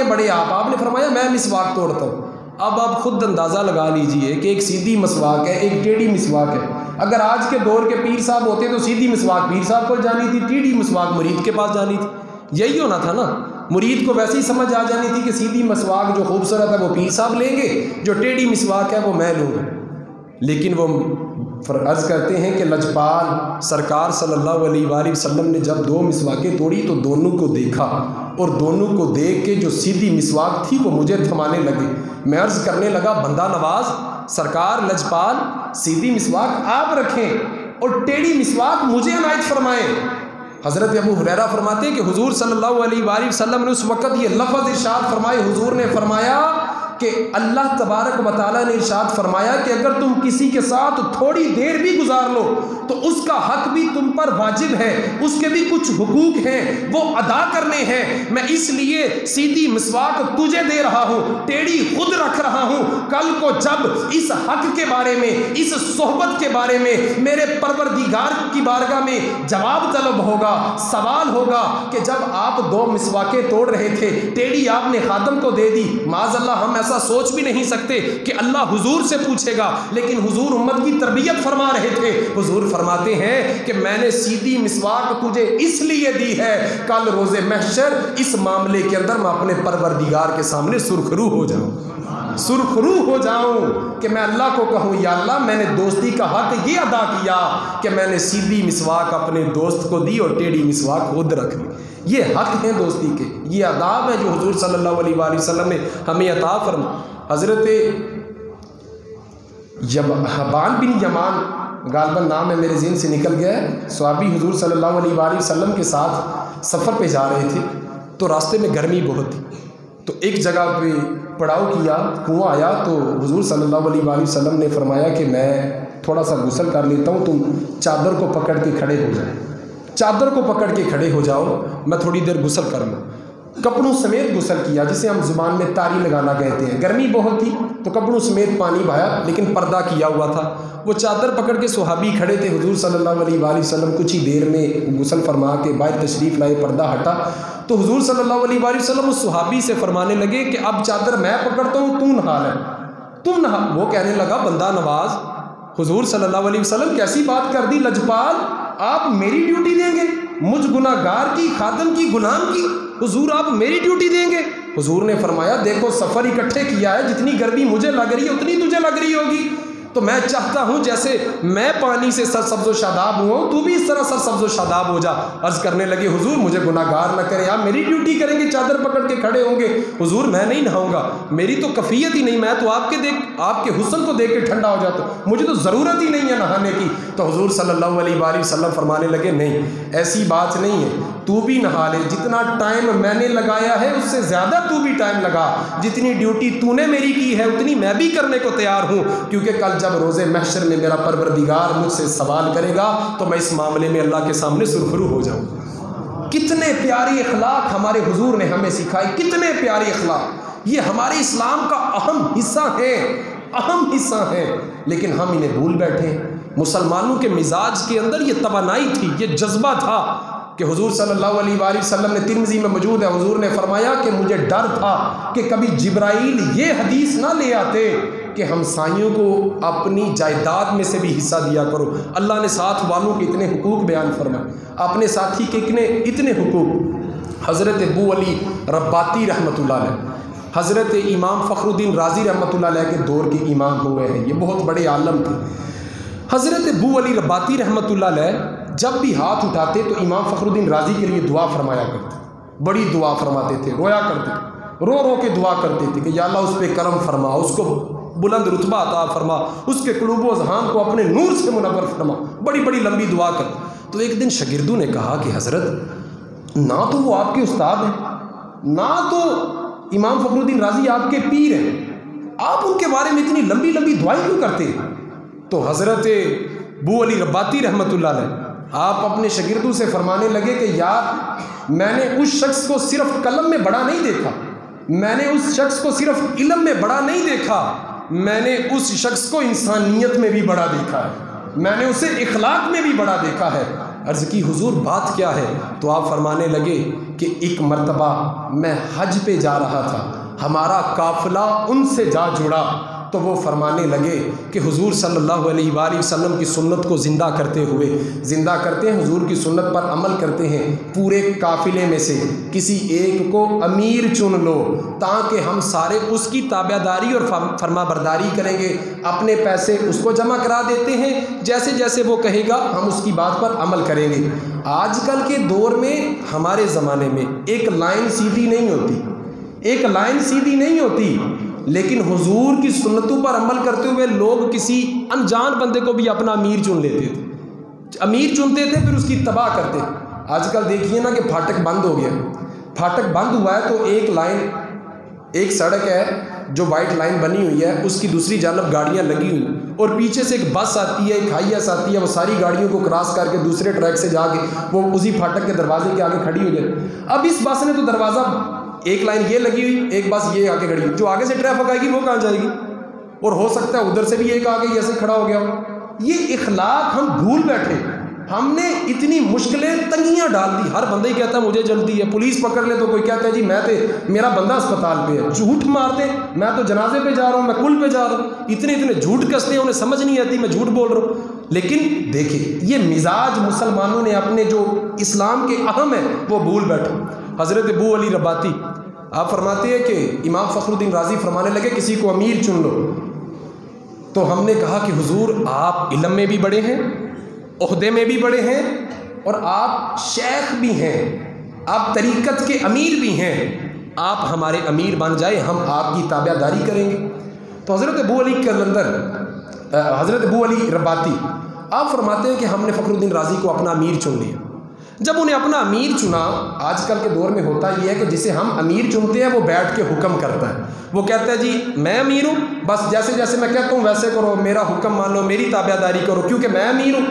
बढ़े आपने फरमाया मैं मिसवाक तोड़ता हूँ। अब आप खुद अंदाज़ा लगा लीजिए कि एक सीधी मिसवाक है, एक टेढ़ी मिसवाक है। अगर आज के दौर के पीर साहब होते तो सीधी मिसवाक पीर साहब को जानी थी, टेढ़ी मिसवाक मुरीद के पास जानी थी, यही होना था ना। मुरीद को वैसे ही समझ आ जानी थी कि सीधी मिसवाक जो खूबसूरत है वो पीर साहब लेंगे, जो टेढ़ी मिसवाक है वो मैं लूँगा। लेकिन वो अर्ज़ करते हैं कि लजपाल सरकार सल्लल्लाहु अलैहि वसल्लम ने जब दो मिसवाकें तोड़ी तो दोनों को देखा, और दोनों को देख के जो सीधी मिसवाक थी वो मुझे थमाने लगे। मैं अर्ज़ करने लगा, बंदा नवाज सरकार लजपाल सीधी मिसवाक आप रखें और टेढ़ी मिसवाक मुझे अनायत फरमाएं। हज़रत अबू हुरैरा फरमाते हैं कि हुजूर सल्लल्लाहु अलैहि वसल्लम ने उस वक़्त ये लफ़्ज़ इरशाद फरमाए। हुजूर ने फरमाया कि अल्लाह तबारक व तआला ने इरशाद फरमाया कि अगर तुम किसी के साथ थोड़ी देर भी गुजार लो तो उसका हक भी तुम पर वाजिब है, उसके भी कुछ हुकूक हैं वो अदा करने हैं। मैं इसलिए सीधी मिसवाक तुझे दे रहा हूँ, टेढ़ी खुद रख रहा हूँ। कल को जब इस हक के बारे में, इस सोहबत के बारे में मेरे परवरदिगार की बारगाह में जवाब तलब होगा, सवाल होगा कि जब आप दो मिसवाकें तोड़ रहे थे, टेढ़ी आपने खादम को दे दी, माज़अल्लाह हम ऐसा सोच भी नहीं सकते कि अल्लाह हुजूर से पूछेगा, लेकिन हुजूर उम्मत की तरबियत फरमा रहे थे। हुजूर फरमाते हैं कि मैंने सीधी मिसवाक तुझे इसलिए दी है, कल रोज़े महशर इस मामले के अंदर मैं अपने परवरदिगार के सामने सुरखरू हो जाऊं कि मैं अल्लाह को कहूँ, या अल्लाह मैंने दोस्ती का हक ये अदा किया कि मैंने सीधी मिसवाक अपने दोस्त को दी और टेढ़ी मिसवाक खुद रख ली। ये हक है दोस्ती के, ये आदाब है जो हुजूर सल्लल्लाहु अलैहि वसल्लम ने हमें अता फरमा। हज़रत हबान बिन यमान गालबन नाम है, मेरे ज़हन से निकल गया है, सहाबी हुजूर सल्लल्लाहु अलैहि वसल्लम के साथ सफ़र पे जा रहे थे तो रास्ते में गर्मी बहुत थी, तो एक जगह पे पड़ाव किया, कुआं आया, तो हुजूर सल्लल्लाहु अलैहि वसल्लम ने फरमाया कि मैं थोड़ा सा गुस्ल कर लेता हूँ, तुम चादर को पकड़ के खड़े हो जाए, चादर को पकड़ के खड़े हो जाओ, मैं थोड़ी देर गुस्ल कर लूँ। कपड़ों समेत गुस्ल किया, जिसे हम ज़ुबान में तारी लगाना कहते हैं। गर्मी बहुत थी तो कपड़ों समेत पानी बहाया, लेकिन पर्दा किया हुआ था। वो चादर पकड़ के सुहाबी खड़े थे। हुजूर सल्लल्लाहु अलैहि वसल्लम कुछ ही देर में गुस्ल फरमा के बाहर तशरीफ़ लाए, पर्दा हटा, तो हुजूर सल्लल्लाहु अलैहि वसल्लम उस सुहाबी से फरमाने लगे कि अब चादर मैं पकड़ता हूँ, तू नहा ले, तुम नहा। वो कहने लगा, बंदा नवाज हुजूर सल्लल्लाहु अलैहि वसल्लम कैसी बात कर दी, लजपाल आप मेरी ड्यूटी देंगे, मुझ गुनाहगार की, खादम की, गुलाम की, हुजूर आप मेरी ड्यूटी देंगे। हुजूर ने फरमाया, देखो सफ़र इकट्ठे किया है, जितनी गर्मी मुझे लग रही है उतनी तुझे लग रही होगी, तो मैं चाहता हूँ जैसे मैं पानी से सरसब्ज़ो शादाब हुआ तू भी इस तरह सरसब्ज़ो शादाब हो जा। अर्ज़ करने लगे, हुजूर मुझे गुनाहगार न करें, आप मेरी ड्यूटी करेंगे, चादर पकड़ के खड़े होंगे। हुजूर मैं नहीं नहाऊंगा, मेरी तो कफ़ियत ही नहीं, मैं तो आपके हुस्न को देख के ठंडा हो जाता हूँ, मुझे तो ज़रूरत ही नहीं है नहाने की। तो हुजूर सल्लल्लाहु अलैहि वसल्लम फरमाने लगे, नहीं ऐसी बात नहीं है, तू भी नहा ले, जितना टाइम मैंने लगाया है उससे ज़्यादा तू भी टाइम लगा, जितनी ड्यूटी तूने मेरी की है उतनी मैं भी करने को तैयार हूँ, क्योंकि कल जब रोज़े महशर में मेरा परवरदिगार मुझसे सवाल करेगा तो मैं इस मामले में अल्लाह के सामने सुरखरू हो जाऊँ। कितने प्यारी अखलाक हमारे हुजूर ने हमें सिखाई, कितने प्यारी अखलाक, ये हमारे इस्लाम का अहम हिस्सा है, अहम हिस्सा है, लेकिन हम इन्हें भूल बैठे। मुसलमानों के मिजाज के अंदर ये तवानाई थी, ये जज्बा था, कि हुजूर सल्लल्लाहु अलैहि वसल्लम ने, तिर्मिज़ी में मौजूद है, हुजूर ने फरमाया कि मुझे डर था कि कभी जिब्राइल ये हदीस ना ले आते कि हमसाइयों को अपनी जायदाद में से भी हिस्सा दिया करो। अल्लाह ने साथ वालों के इतने हुकूक बयान फरमाए, अपने साथी के इतने हुकूक। हज़रत अबू अली रब्बाती रहमतुल्लाह अलैह, हज़रत इमाम फ़खरुद्दीन राज़ी रहमतुल्लाह अलैह के दौर के इमाम हुए हैं, ये बहुत बड़े आलम थे। हज़रत अबू अली रब्बाती रहमतुल्लाह अलैह जब भी हाथ उठाते तो इमाम फ़खरुद्दीन राज़ी के लिए दुआ फरमाया करते, बड़ी दुआ फरमाते थे, रोया करते थे, रो रो के दुआ करते थे कि या अल्लाह उस पर करम फरमा, उसको बुलंद रुतबा अता फरमा, उसके कुलूब व ज़हान को अपने नूर से मुनव्वर फरमा, बड़ी बड़ी लंबी दुआ कर। तो एक दिन शागिर्दों ने कहा कि हज़रत, ना तो वो आपके उस्ताद हैं, ना तो इमाम फ़खरुद्दीन राज़ी आपके पीर हैं, आप उनके बारे में इतनी लंबी लंबी दुआएं क्यों करते? तो हज़रत अबू अली रब्बाती रहमतुल्लाह अलैह आप अपने शागिर्दों से फरमाने लगे कि यार मैंने उस शख्स को सिर्फ कलम में बड़ा नहीं देखा, मैंने उस शख्स को सिर्फ इल्म में बड़ा नहीं देखा, मैंने उस शख्स को इंसानियत में भी बड़ा देखा है, मैंने उसे इखलाक में भी बड़ा देखा है। अर्ज़ की हुजूर बात क्या है? तो आप फरमाने लगे कि एक मर्तबा मैं हज पे जा रहा था, हमारा काफ़िला उनसे जा जुड़ा, तो वो फरमाने लगे कि हुजूर सल्लल्लाहु अलैहि वसल्लम की सुन्नत को ज़िंदा करते हुए, ज़िंदा करते हैं, हुजूर की सुन्नत पर अमल करते हैं, पूरे काफ़िले में से किसी एक को अमीर चुन लो ताकि हम सारे उसकी ताबेदारी और फरमाबरदारी करेंगे, अपने पैसे उसको जमा करा देते हैं, जैसे जैसे वो कहेगा हम उसकी बात पर अमल करेंगे। आजकल के दौर में, हमारे ज़माने में एक लाइन सीधी नहीं होती, एक लाइन सीधी नहीं होती, लेकिन हुजूर की सुन्नतों पर अमल करते हुए लोग किसी अनजान बंदे को भी अपना अमीर चुन लेते थे, अमीर चुनते थे, फिर उसकी तबाह करते। आजकल देखिए ना कि फाटक बंद हो गया, फाटक बंद हुआ है तो एक लाइन, एक सड़क है जो वाइट लाइन बनी हुई है, उसकी दूसरी जानब गाड़ियां लगी हुई और पीछे से एक बस आती है, एक हाईएस आती है, वो सारी गाड़ियों को क्रॉस करके दूसरे ट्रैक से जाके वो उसी फाटक के दरवाजे के आगे खड़ी हो जाए। अब इस बस ने तो दरवाज़ा, एक लाइन ये लगी हुई, एक बस ये आगे खड़ी, जो आगे से ट्रैफिक आएगी वो कहाँ जाएगी, और हो सकता है उधर से भी एक आगे ऐसे खड़ा हो गया हो। ये इखलाक हम भूल बैठे, हमने इतनी मुश्किलें तंगियाँ डाल दी। हर बंदा ही कहता है मुझे जल्दी है, पुलिस पकड़ ले तो कोई कहता है जी मेरा बंदा अस्पताल पे है, झूठ मारते मैं तो जनाजे पे जा रहा हूँ, मैं कुल पे जा रहा हूँ, इतने इतने झूठ कसते हैं, उन्हें समझ नहीं आती मैं झूठ बोल रहा हूँ। लेकिन देखिए ये मिजाज मुसलमानों ने अपने जो इस्लाम के अहम है वो भूल बैठे। हज़रत अबू अली रब्बाती आप फरमाते हैं कि इमाम फ़खरुद्दीन राज़ी फरमाने लगे किसी को अमीर चुन लो, तो हमने कहा कि हुजूर आप इल्म में भी बड़े हैं, ओहदे में भी बड़े हैं, और आप शेख भी हैं, आप तरीक़त के अमीर भी हैं, आप हमारे अमीर बन जाए, हम आपकी ताबेदारी करेंगे। तो हज़रत अबू अली कलंदर, हज़रत अबू अली रब्बाती आप फरमाते हैं कि हमने फ़खरुद्दीन राज़ी को अपना अमीर चुन लिया। जब उन्हें अपना अमीर चुना, आजकल के दौर में होता यह है कि जिसे हम अमीर चुनते हैं वो बैठ के हुक्म करता है, वो कहता है जी मैं अमीर हूँ, बस जैसे जैसे मैं कहता हूँ वैसे करो, मेरा हुक्म मान लो, मेरी ताबेदारी करो क्योंकि मैं अमीर हूँ।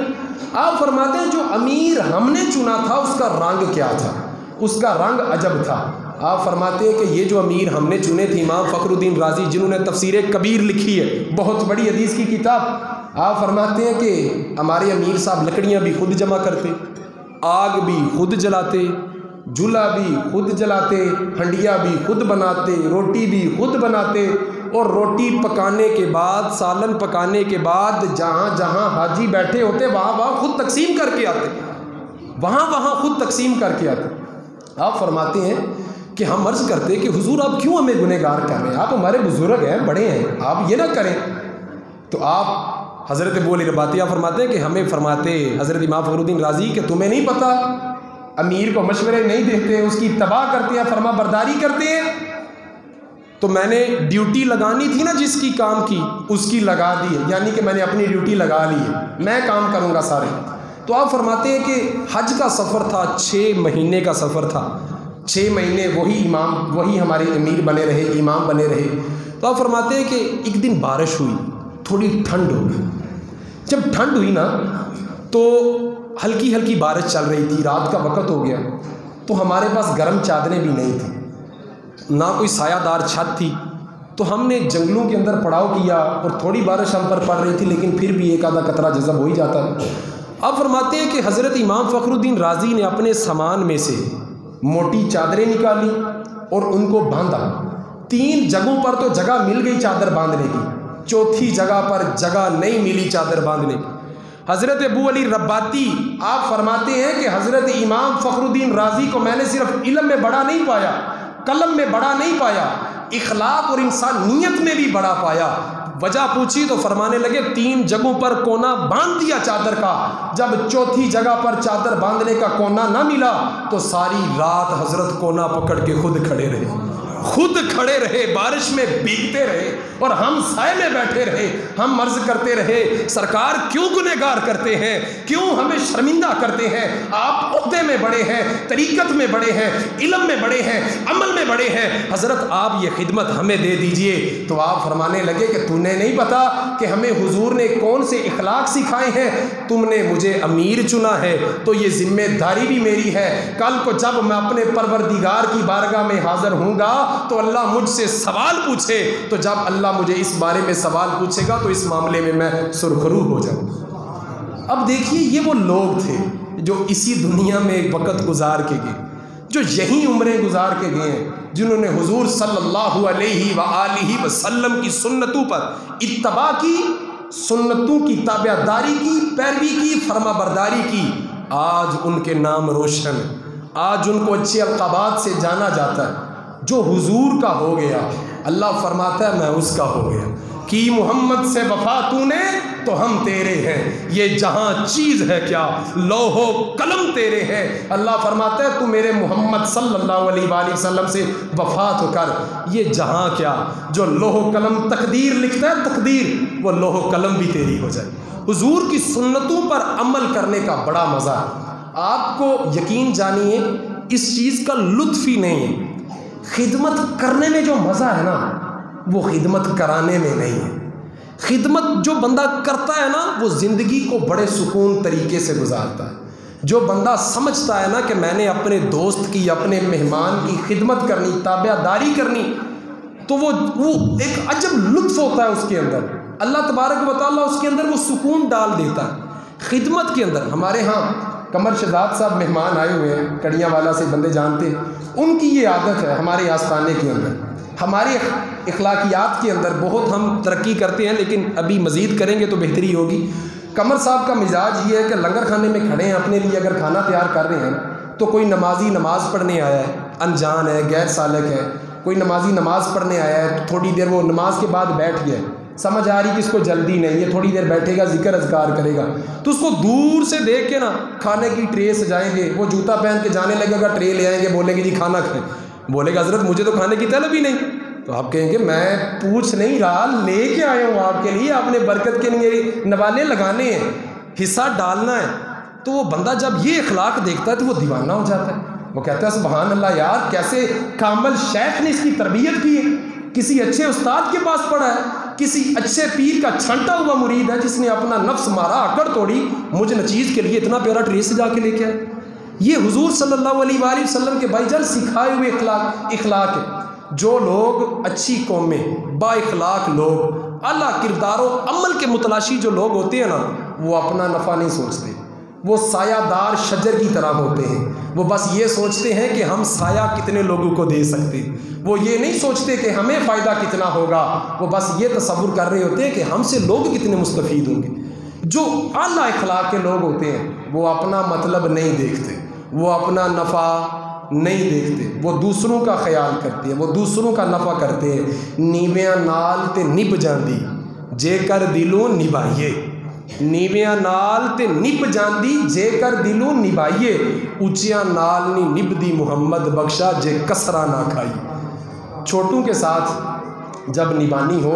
आप फरमाते हैं जो अमीर हमने चुना था उसका रंग क्या था, उसका रंग अजब था। आप फरमाते हैं कि ये जो अमीर हमने चुने थे इमाम फ़खरुद्दीन राज़ी, जिन्होंने तफसीर कबीर लिखी है, बहुत बड़ी हदीस की किताब, आप फरमाते हैं कि हमारे अमीर साहब लकड़ियाँ भी खुद जमा करते, आग भी खुद जलाते, चूल्हा भी खुद जलाते, हंडिया भी खुद बनाते, रोटी भी खुद बनाते, और रोटी पकाने के बाद, सालन पकाने के बाद जहाँ जहाँ हाजी बैठे होते वहाँ वहाँ खुद तकसीम करके आते, वहाँ वहाँ खुद तकसीम करके आते। आप फरमाते हैं कि हम अर्ज़ करते कि हुजूर आप क्यों हमें गुनहगार कर रहे हैं, आप हमारे बुजुर्ग हैं, बड़े हैं, आप ये ना करें। तो आप हज़रत अबू अली रब्बाती फरमाते हैं कि हमें फरमाते हज़रत इमाम फ़खरुद्दीन राज़ी कि तुम्हें नहीं पता, अमीर को मशवरे नहीं देते, उसकी तबाह करते हैं, फरमा बरदारी करते हैं। तो मैंने ड्यूटी लगानी थी ना जिसकी काम की, उसकी लगा दी है, यानी कि मैंने अपनी ड्यूटी लगा ली है, मैं काम करूँगा सारे। तो आप फरमाते हैं कि हज का सफ़र था, 6 महीने का सफ़र था, 6 महीने वही हमारे अमीर बने रहे, इमाम बने रहे। तो आप फरमाते हैं कि एक दिन बारिश हुई, थोड़ी ठंड हो गई। जब ठंड हुई ना तो हल्की हल्की बारिश चल रही थी, रात का वक़्त हो गया, तो हमारे पास गर्म चादरें भी नहीं थी, ना कोई सायादार छत थी। तो हमने जंगलों के अंदर पड़ाव किया और थोड़ी बारिश हम पर पड़ रही थी, लेकिन फिर भी एक आधा कतरा जज़ब हो ही जाता। अब फरमाते हैं कि हज़रत इमाम फ़खरुद्दीन राज़ी ने अपने सामान में से मोटी चादरें निकाली और उनको बांधा। 3 जगहों पर तो जगह मिल गई चादर बांधने की, चौथी जगह पर जगह नहीं मिली चादर बांधने की। हज़रत अबू अली रब्बाती आप फरमाते हैं कि हज़रत इमाम फ़खरुद्दीन राज़ी को मैंने सिर्फ इल्म में बड़ा नहीं पाया, कलम में बड़ा नहीं पाया, इखलाक और इंसानियत में भी बड़ा पाया। वजह पूछी तो फरमाने लगे 3 जगहों पर कोना बांध दिया चादर का, जब चौथी जगह पर चादर बांधने का कोना ना मिला तो सारी रात हजरत कोना पकड़ के खुद खड़े रहे, बारिश में भीगते रहे और हम साए में बैठे रहे। हम अर्ज करते रहे, सरकार क्यों गुनहगार करते हैं, क्यों हमें शर्मिंदा करते हैं? आप ओहदे में बड़े हैं, तरीकत में बड़े हैं, इल्म में बड़े हैं, अमल में बड़े हैं, हज़रत आप ये खिदमत हमें दे दीजिए। तो आप फरमाने लगे कि तूने नहीं पता कि हमें हुजूर ने कौन से इखलाक सिखाए हैं? तुमने मुझे अमीर चुना है तो ये जिम्मेदारी भी मेरी है। कल को जब मैं अपने परवरदिगार की बारगाह में हाजिर हूँगा तो अल्लाह मुझसे सवाल पूछे, तो जब अल्लाह मुझे इस बारे में सवाल पूछेगा तो इस मामले में मैं सुरखरू हो जाऊँ। अब देखिए, ये वो लोग थे जो इसी दुनिया में एक वक़्त गुजार के गए, जो यहीं उम्रें गुजार के गए हैं, जिन्होंने हुजूर सल्लल्लाहु अलैहि व आलिहि वसल्लम की सुन्नतों पर इत्तबा की, सुन्नतों की ताबेदारी की, पैरवी की, फरमाबरदारी की। आज उनके नाम रोशन, आज उनको अच्छे अलक़ाबात से जाना जाता है। जो हुजूर का हो गया, अल्लाह फरमाता है मैं उसका हो गया। कि मोहम्मद से वफा तूने तो हम तेरे हैं, ये जहां चीज़ है क्या लौहो कलम तेरे हैं। अल्लाह फरमाता है तू मेरे मोहम्मद सल्लल्लाहु अलैहि वसल्लम से वफा तो कर, ये जहां क्या जो लोहो कलम तकदीर लिखता है, तकदीर वो लोहो कलम भी तेरी हो जाए। हुजूर की सुन्नतों पर अमल करने का बड़ा मज़ा है। आपको यकीन जानिए इस चीज़ का लुत्फ़ ही नहीं है। खिदमत करने में जो मज़ा है ना, वो खिदमत कराने में नहीं है। खिदमत जो बंदा करता है ना, वो ज़िंदगी को बड़े सुकून तरीके से गुजारता है। जो बंदा समझता है ना कि मैंने अपने दोस्त की, अपने मेहमान की खिदमत करनी, ताबेदारी करनी, तो वो एक अजब लुत्फ़ होता है उसके अंदर। अल्लाह तबारक व तआला उसके अंदर वो सुकून डाल देता है खिदमत के अंदर। हमारे यहाँ कमर शहजाद साहब मेहमान आए हुए हैं, कड़ियाँ वाला से बंदे जानते हैं, उनकी ये आदत है हमारे आस्थाने के अंदर, हमारे इखलाकियात के अंदर बहुत हम तरक्की करते हैं, लेकिन अभी मज़ीद करेंगे तो बेहतरी होगी। कमर साहब का मिजाज ये है कि लंगर खाने में खड़े हैं, अपने लिए अगर खाना तैयार कर रहे हैं तो कोई नमाजी नमाज़ पढ़ने आया है, अनजान है, गैर सालक है, कोई नमाजी नमाज़ पढ़ने आया है तो थोड़ी देर वो नमाज के बाद बैठ गया, समझ आ रही कि इसको जल्दी नहीं है, थोड़ी देर बैठेगा, जिक्र अज़कार करेगा, तो उसको दूर से देख के ना खाने की ट्रे सजाएंगे, वो जूता पहन के जाने लगेगा, ट्रे ले आएंगे, बोलेंगे जी खाना खाएं, बोलेगा हज़रत मुझे तो खाने की तलब ही नहीं। तो आप कहेंगे मैं पूछ नहीं रहा, लेके आया हूँ आपके लिए, आपने बरकत के लिए नवाले लगाने हैं, हिस्सा डालना है। तो वो बंदा जब ये इखलाक देखता है तो वो दीवाना हो जाता है। वो कहता है सुभान अल्लाह यार, कैसे कामल शेख ने इसकी तरबियत की है, किसी अच्छे उस्ताद के पास पढ़ा है, किसी अच्छे पीर का छंटा हुआ मुरीद है जिसने अपना नफ्स मारा, अकड़ तोड़ी, मुझ नचीज़ के लिए इतना प्यारा ट्रे से जाके लेके आए। ये हुजूर सल्लल्लाहु अलैहि वसल्लम के भाईजान सिखाए हुए इखलाक है। जो लोग अच्छी कौमें, बाइखलाक लोग, आला किरदारों अमल के मुतलाशी जो लोग होते हैं ना, वो अपना नफ़ा नहीं सोचते, वो सायादार शजर की तरह होते हैं। वो बस ये सोचते हैं कि हम साया कितने लोगों को दे सकते, वो ये नहीं सोचते कि हमें फ़ायदा कितना होगा, वो बस ये तसव्वुर कर रहे होते हैं कि हमसे लोग कितने मुस्तफ़ीद होंगे। जो आला इखलाक के लोग होते हैं वो अपना मतलब नहीं देखते, वो अपना नफ़ा नहीं देखते, वो दूसरों का ख्याल करते हैं, वो दूसरों का नफ़ा करते हैं। नीवियाँ नाल ते निभ जांदी जेकर दिलों निभाइए, नीवियाँ नाल ते निभ जांदी जेकर दिलों निभाइए, ऊंचियाँ नाल नी निभदी मुहम्मद बख्शा जे कसरा ना खाई। छोटों के साथ जब निभानी हो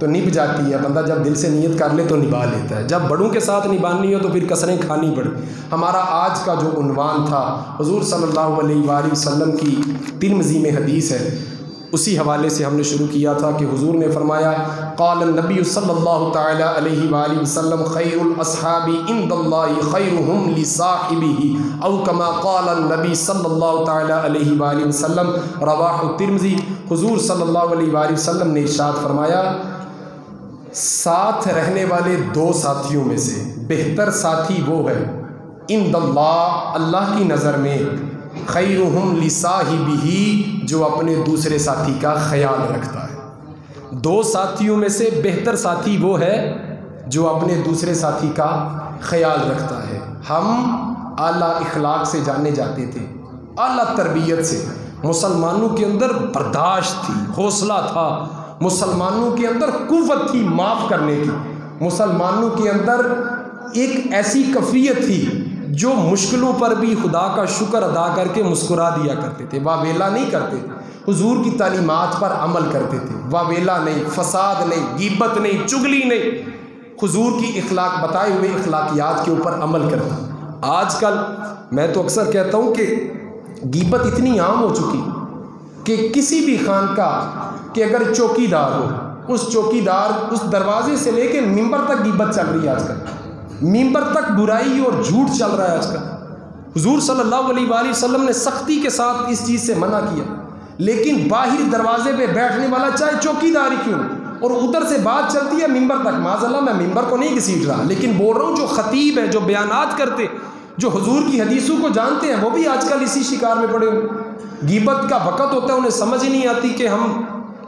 तो निभ जाती है, बंदा जब दिल से नियत कर ले तो निभा लेता है। जब बड़ों के साथ निभानी हो तो फिर कसरें खानी पड़े। हमारा आज का जो उन्वान था हुजूर सल्लल्लाहु अलैहि वसल्लम की तिरमिज़ी में हदीस है, उसी हवाले से हमने शुरू किया था कि हुजूर ने फरमाया क़ाल नबी सल्लल्लाहु तआला अलैहि वसल्लम खैरुल अस्हाबी इंदल्लाहि खैरुहुम लिसाहिबिही औ कमा क़ाल नबी सल्लल्लाहु तआला अलैहि वसल्लम रवाहु तिरमिज़ी। हुजूर सल्लल्लाहु अलैहि वसल्लम ने इरशाद फरमाया साथ रहने वाले दो साथियों में से बेहतर साथी वो है इंदल्लाह, अल्लाह की नज़र में, खैरुहुम लिसाहिबिही, जो अपने दूसरे साथी का ख्याल रखता है। दो साथियों में से बेहतर साथी वो है जो अपने दूसरे साथी का ख्याल रखता है। हम आला इखलाक से जाने जाते थे, आला तरबियत से। मुसलमानों के अंदर बर्दाश्त थी, हौसला था, मुसलमानों के अंदर कुव्वत थी माफ़ करने की, मुसलमानों के अंदर एक ऐसी कफ़ियत थी जो मुश्किलों पर भी खुदा का शुक्र अदा करके मुस्कुरा दिया करते थे। वावेला नहीं करते थे, हुजूर की तालीमात पर अमल करते थे। वावेला नहीं, फसाद नहीं, गीबत नहीं, चुगली नहीं, हुजूर की इखलाक बताए हुए इखलाकियात के ऊपर अमल करता। आजकल मैं तो अक्सर कहता हूँ कि गीबत इतनी आम हो चुकी कि किसी भी खानका कि अगर चौकीदार हो, उस चौकीदार उस दरवाजे से लेके मिंबर तक गीबत चल रही है आजकल, मिंबर तक बुराई और झूठ चल रहा है आजकल। हुजूर सल्लल्लाहु अलैहि वसल्लम ने सख्ती के साथ इस चीज़ से मना किया, लेकिन बाहर दरवाजे पे बैठने वाला चाहे चौकीदारी क्यों, और उधर से बात चलती है मिंबर तक। माज़अल्लाह मैं मिंबर को नहीं घसीट रहा, लेकिन बोल रहा हूँ जो ख़तीब है, जो बयानात करते, जो हुजूर की हदीसों को जानते हैं, वो भी आजकल इसी शिकार में पड़े हुए। गीबत का वक़्त होता है, उन्हें समझ ही नहीं आती कि हम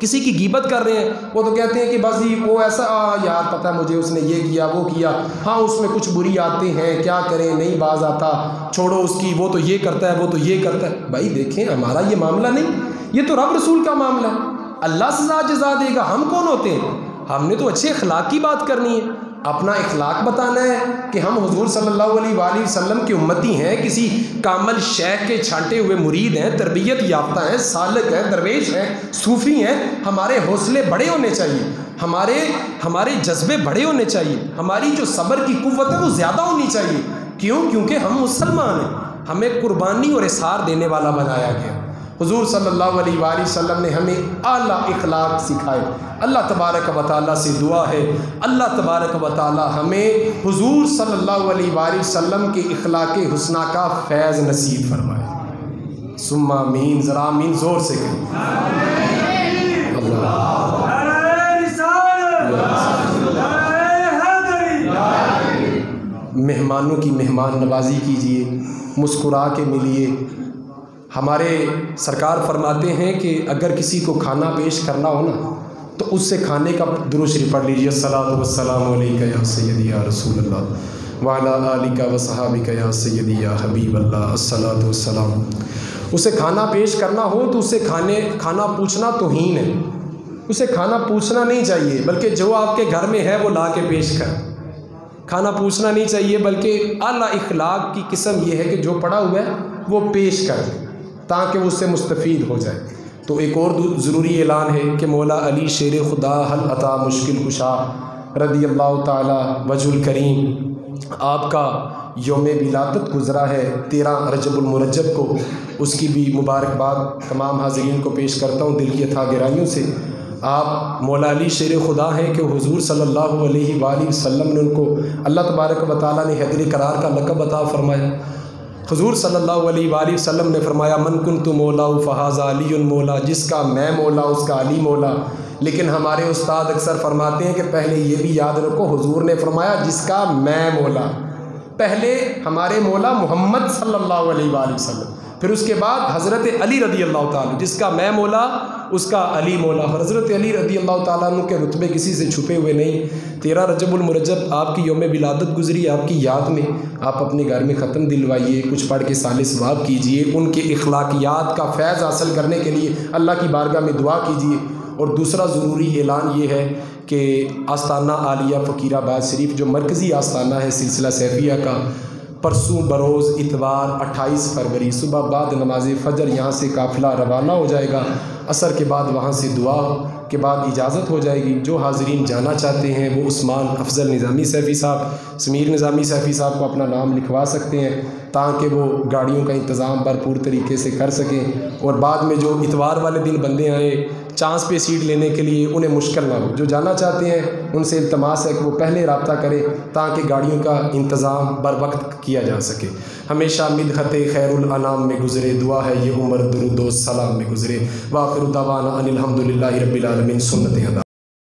किसी की गीबत कर रहे हैं। वो तो कहते हैं कि बस ही वो ऐसा यार पता है मुझे, उसने ये किया वो किया, हाँ उसमें कुछ बुरी आते हैं, क्या करें, नहीं बाज आता, छोड़ो उसकी, वो तो ये करता है, वो तो ये करता है। भाई देखें, हमारा ये मामला नहीं, ये तो रब रसूल का मामला है। अल्लाह सज़ा जज़ा देगा, हम कौन होते हैं? हमने तो अच्छे अखलाक की बात करनी है, अपना इखलाक बताना है कि हम हुजूर सल्लल्लाहु अलैहि वसल्लम की उम्मती हैं, किसी कामल शेख के छांटे हुए मुरीद हैं, तरबियत याफ्ता हैं, सालिक हैं, दरवेश हैं, सूफ़ी हैं। हमारे हौसले बड़े होने चाहिए, हमारे जज्बे बड़े होने चाहिए, हमारी जो सब्र की कुव्वत है वो ज़्यादा होनी चाहिए। क्यों? क्योंकि हम मुसलमान हैं, हमें कुर्बानी और इसार देने वाला बनाया गया। हुजूर सल्लल्लाहु अलैहि वसल्लम ने हमें आला इखलाक सिखाए। अल्लाह तबारक व तआला से दुआ है, अल्लाह तबारक व तआला हमें हुजूर सल्लल्लाहु अलैहि वसल्लम के इखलाक हुस्ना का फैज़ नसीब फरमाए। सुम्मा आमीन, ज़रा आमीन ज़ोर से कहें। मेहमानों की मेहमान नवाजी कीजिए, मुस्कुरा के मिलिए। हमारे सरकार फरमाते हैं कि अगर किसी को खाना पेश करना हो ना, तो उससे खाने का दुरूद शरीफ पढ़ लीजिए, सलातु वस्सलामु अलैका या सय्यदी या रसूलल्लाह व अला आलिका व सहाबिका या सय्यदी या हबीबल्लाह, अस्सलातु वस्सलाम। उसे खाना पेश करना हो तो उससे खाना पूछना तौहीन है, उसे खाना पूछना नहीं चाहिए, बल्कि जो आपके घर में है वो ला के पेश कर। खाना पूछना नहीं चाहिए, बल्कि आला इखलाक की किस्म ये है कि जो पड़ा हुआ है वो पेश कर, ताकि वो उससे मुस्तफ़ीद हो जाए। तो एक और ज़रूरी ऐलान है कि मौला अली शेर खुदा हल अता मुश्किल कुशा रदियल्लाहु ताला वजुल करीम, आपका यौम विलादत गुज़रा है 13 रजबुल मुरज्जब को। उसकी भी मुबारकबाद तमाम हाज़रीन को पेश करता हूँ दिल की अथा गहराइयों से। आप मौला अली शेर खुदा हैं कि हुजूर सल्लल्लाहु अलैहि वसल्लम ने उनको, अल्लाह तबारक व तआला ने हैदर करार का लक़ब अता फ़रमाया। हुजूर सल्लल्लाहु अलैहि वसल्लम ने फरमाया मन कुन्तु मौला फ़हाज़ा अलीयुन मौला, जिसका मैं मौला उसका अली मौला। लेकिन हमारे उस्ताद अक्सर फरमाते हैं कि पहले ये भी याद रखो, हुजूर ने फरमाया जिसका मैं मौला, पहले हमारे मौला मोहम्मद सल्लल्लाहु अलैहि वसल्लम, फिर उसके बाद हज़रत अली रदी अल्लाह ताला, जिसका मैं मौला उसका अली मौला। हज़रत अली रदी अल्लाह ताला अन्हु के रुतबे किसी से छुपे हुए नहीं। 13 रजबुल मुरज्जब आपकी यौम विलादत गुजरी, आपकी याद में आप अपने घर में ख़त्म दिलवाइए, कुछ पढ़ के साले सवाब कीजिए, उनके इखलाकियात का फैज़ हासिल करने के लिए अल्लाह की बारगाह में दुआ कीजिए। और दूसरा ज़रूरी ऐलान ये है कि आस्ताना आलिया फ़कीराबाद शरीफ, जो मरकज़ी आस्ताना है सिलसिला सैफिया का, परसों बरोज़ इतवार 28 फरवरी सुबह बाद नमाज फ़जर यहाँ से काफ़िला रवाना हो जाएगा। असर के बाद वहाँ से दुआ के बाद इजाज़त हो जाएगी। जो हाज़रीन जाना चाहते हैं वो उस्मान अफजल निज़ामी सैफ़ी साहब, समीर निज़ामी सैफ़ी साहब को अपना नाम लिखवा सकते हैं, ताकि वो गाड़ियों का इंतज़ाम भरपूर तरीके से कर सकें। और बाद में जो इतवार वाले दिन बंदे आए चांस पे सीट लेने के लिए, उन्हें मुश्किल ना हो। जो जाना चाहते हैं उनसे इल्तमास है कि वो पहले रब्ता करें, ताकि गाड़ियों का इंतज़ाम बर वक्त किया जा सके। हमेशा मिदहत खैरुल अनाम में गुज़रे, दुआ है ये उम्र दुरूद व सलाम में गुज़रे। व आखिरु दावाना अनिल हम्दुलिल्लाहि रब्बिल आलमीन। सुन्नत